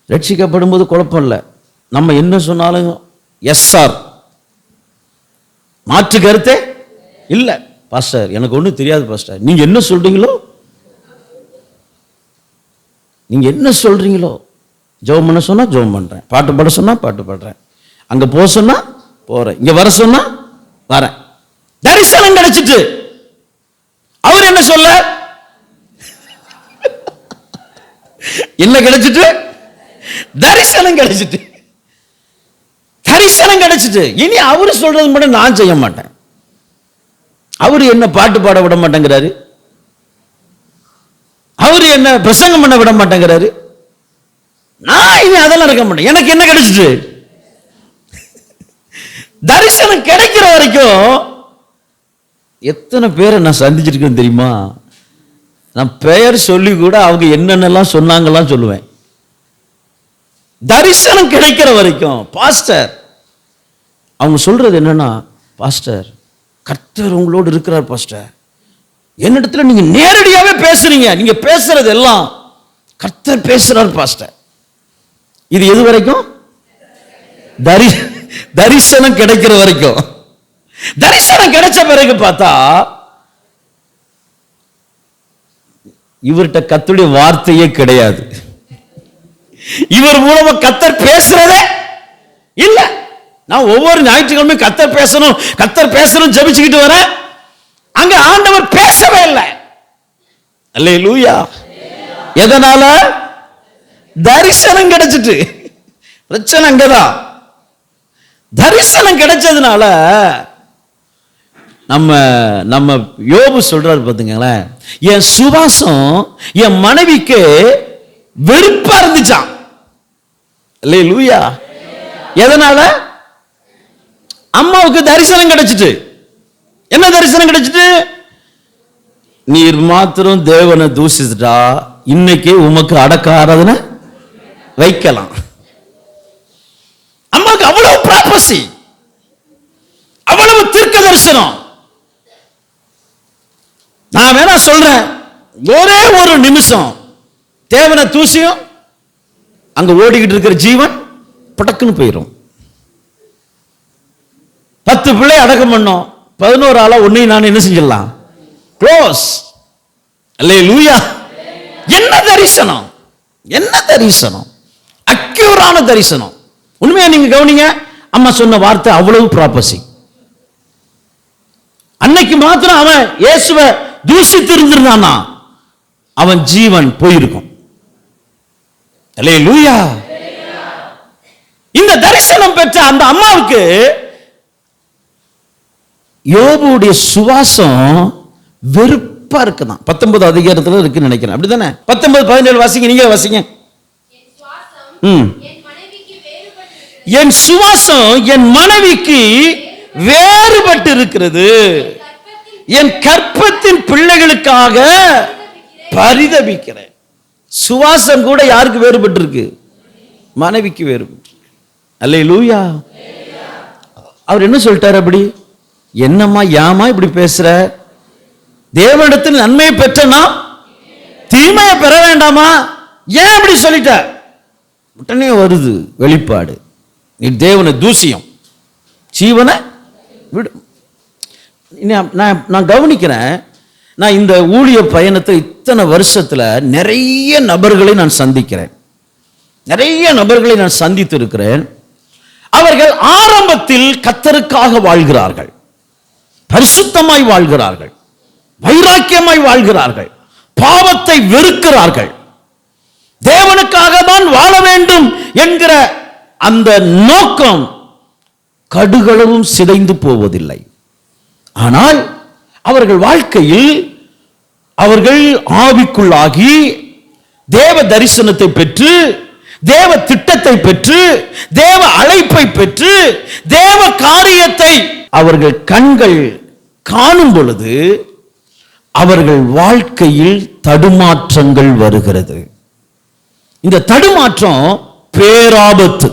ரட்சிக்கப்படும் போது குழப்பம் இல்லை. நம்ம என்ன சொன்னாலும் எஸ்ஆர், மாற்று கருத்தே இல்லை. பாஸ்டர் எனக்கு ஒன்றும் தெரியாது பாஸ்டர், நீங்க என்ன சொல்றீங்களோ, நீங்க என்ன சொல்றீங்களோ, ஜெபம் பண்ண சொன்னா ஜெபம் பண்றேன், பாட்டு பாட சொன்னா பாட்டு பாடுறேன், அங்க போக சொன்னா போறேன், இங்க வர சொன்னா வரேன். தரிசனம் கிடைச்சிட்டு அவர் என்ன சொல்ல, என்ன கிடைச்சிட்டு, தரிசனம் கிடைச்சிட்டு, தரிசனம் கிடைச்சிட்டு இனி அவரு சொல்றது மட்டும் நான் செய்ய மாட்டேன். அவரு என்ன பாட்டு பாட விட மாட்டேங்கிறாரு, அவரு என்ன பிரசங்கம் பண்ண விட மாட்டேங்கிறாரு, நான் இனி அதெல்லாம் இருக்க மாட்டேன். எனக்கு என்ன கிடைச்சிட்டு, தரிசனம் கிடைக்கிற வரைக்கும் எத்தனை பேரை நான் சந்திச்சிருக்கேன் தெரியுமா? நான் பெயர் சொல்லி கூட அவங்க என்னென்னலாம் சொன்னாங்கலாம் சொல்லுவேன். தரிசனம் கிடைக்கிற வரைக்கும் பாஸ்டர் அவங்க சொல்றது என்னன்னா, பாஸ்டர் கர்த்தர் உங்களோடு இருக்கிறார் பாஸ்டர், என்னிடத்துல நீங்க நேரடியாவே பேசுறீங்க, நீங்க பேசுறது எல்லாம் கர்த்தர் பேசுறார் பாஸ்டர். இது எது வரைக்கும்? தரிசனம் கிடைக்கிற வரைக்கும். தரிசனம் கிடைச்ச பிறகு பார்த்தா இவர்கிட்ட கர்த்தருடைய வார்த்தையே கிடையாது, இவர் மூலமா கர்த்தர் பேசுறதே இல்ல. நான் ஒவ்வொரு ஞாயிற்றுக்கிழமை கர்த்தர் பேசணும் ஜெபிச்சுக்கிட்டு வரேன், அங்க ஆண்டவர் பேசவே இல்லை. அல்லேலூயா. எதனால? தரிசனம் கிடைச்சிட்டு. பிரச்சனை அங்கதான். தரிசனம் கிடைச்சதுனால நம்ம யோபு சொல்றாரு பாத்தீங்களேன், என் சுவாசம் என் மனைவிக்கு வெறுப்பா இருந்துச்சான். அல்லேலூயா. எதனால? அம்மாவுக்கு தரிசனம் கிடைச்சிட்டு. என்ன தரிசனம் கிடைச்சிட்டு? நீர் மாத்திரம் தேவனை தூஷிச்சுட்டா இன்னைக்கு உமக்கு அடக்க ஆராதனை வைக்கலாம். அம்மாவுக்கு அவ்வளவு ப்ராபசி, அவ்வளவு தீர்க்க தரிசனம். நான் வேணா சொல்றேன், ஒரே ஒரு நிமிஷம் தேவனை தூசியும் அங்க ஓடிக்கிட்டு இருக்கிற ஜீவன் படக்குன்னு போயிடும். 10 பிள்ளை அடக்கம் பண்ணோம், 11 ஆளா ஒன்னையும் நான் என்ன செஞ்சிடலாம், க்ளோஸ். அல்லேலூயா. என்ன தரிசனம், என்ன தரிசனம், அக்யூரான தரிசனம். உண்மையா நீங்க கவனிங்க, அம்மா சொன்ன வார்த்தை அவ்வளவு ப்ராபசி. அன்னைக்கு மாத்திரம் அவன் இயேசுவை தூஷித்து இருந்திருந்தானா அவன் ஜீவன் போயிருக்கும். அல்லேலூயா. இந்த தரிசனம் பெற்ற அந்த அம்மாவுக்கு யோபுடைய சுவாசம் வெறுப்பா இருக்குதான். 19 அதிகாரத்துல இருக்குன்னு நினைக்கிறேன், அப்படிதானே? 19-17 வாசிங்க, நீங்க வாசிங்க. என் சுவாசம் என் மனைவிக்கு வேறுபட்டு இருக்கிறது, என் கற்பத்தின் பிள்ளைகளுக்காக பரிதபிக்கிறேன். சுவாசம் கூட யாருக்கு வேறுபட்டு இருக்கு? மனைவிக்கு வேறுபட்டு. அல்லேலூயா. அவர் என்ன சொல்லிட்டார் அப்படி? என்னம்மா யாமா இப்படி பேசுற? தேவனிடத்தில் நன்மையை பெற்றனா தீமையை பெற வேண்டாமா? ஏன் அப்படி சொல்லிட்ட? உடனே வருது வெளிப்பாடு, நீ தேவனை தூசியம், ஜீவனை விடு. நான் கவனிக்கிறேன், நான் இந்த ஊழிய பயணத்தை இத்தனை வருஷத்துல நிறைய நபர்களை நான் சந்திக்கிறேன், நிறைய நபர்களை நான் சந்தித்து இருக்கிறேன். அவர்கள் ஆரம்பத்தில் கர்த்தருக்காக வாழ்கிறார்கள், பரிசுத்தமாய் வாழ்கிறார்கள், வைராக்கியமாய் வாழ்கிறார்கள், பாவத்தை வெறுக்கிறார்கள், தேவனுக்காக தான் வாழ வேண்டும் என்கிற அந்த நோக்கம் கடுகளவும் சிதைந்து போவதில்லை. ஆனால் அவர்கள் வாழ்க்கையில் அவர்கள் ஆவிக்குள்ளாகி தேவ தரிசனத்தை பெற்று, தேவ திட்டத்தை பெற்று, தேவ அழைப்பை பெற்று, தேவ காரியத்தை அவர்கள் கண்கள் காணும் பொழுது அவர்கள் வாழ்க்கையில் தடுமாற்றங்கள் வருகிறது. இந்த தடுமாற்றம் பேராபத்து.